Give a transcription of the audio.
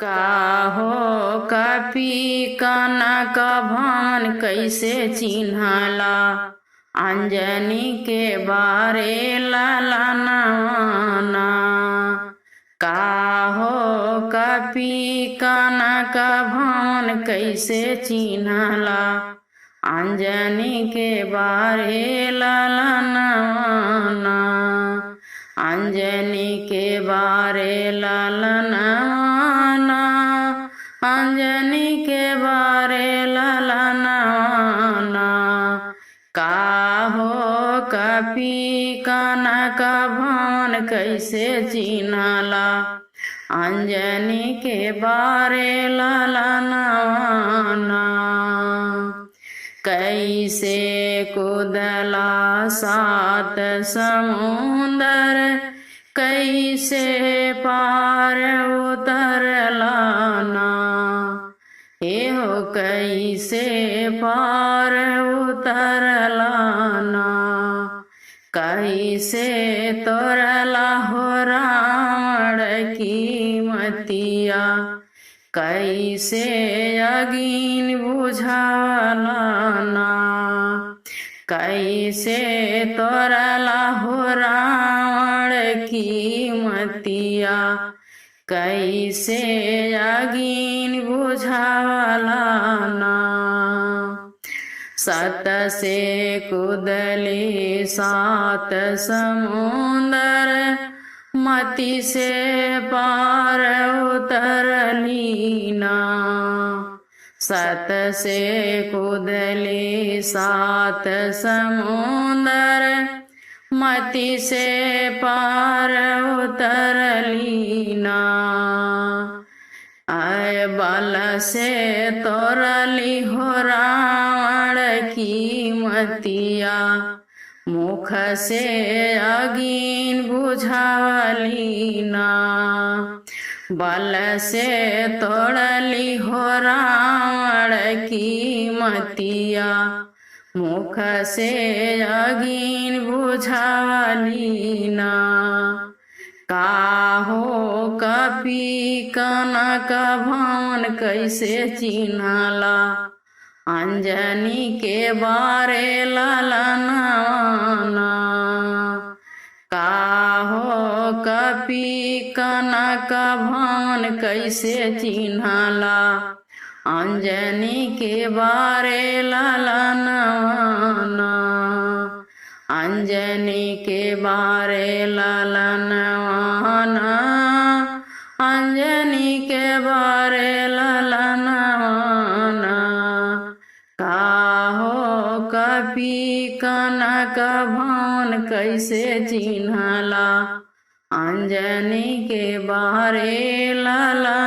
काहो कपी कनक भवन कैसे चिन्हला अंजनी के बारे ललनवाना। काहो कपी कनक भवन कैसे चिन्हला अंजनी के बारे ललनवाना। अंजनी के बारे ललनवाना, अंजनी के बारे ललनवाना। काहो कपी कनक भवन कैसे चिन्हला अंजनी के बारे ललनवाना। कैसे कुदला सात समुंदर कैसे पार उतरलाना। एहो कैसे पार उतरलाना। कैसे तोरला हो रावण की मतिया। कैसे अगिन बुझालाना। कैसे तोरला हो रावण की मतिया। कैसे अगिन बुझालाना। सत से कुदली सात समुंदर मति से पार उतरलीना। सत से कुदली सात समुंदर मति से पार उतरलीना। आय बल से तोरली हो रावण की मतिया। मुख से अगिन बुझावलीना। बल से तोड़ली हो रावण की मतिया। मुख से अगिन बुझावलीना। काहो कपी कनक भवन कैसे चिन्हला अंजनी के बारे ललनवाना। काहो कपी कनक भवन कैसे चिन्हला अंजनी के बारे ललनवाना। अंजनी के बारे ललनवाना। अंजनी के बारे ललनवाना। काहो कपी कनक भवन कैसे चिन्हला अंजनी के बारे ललनवाना।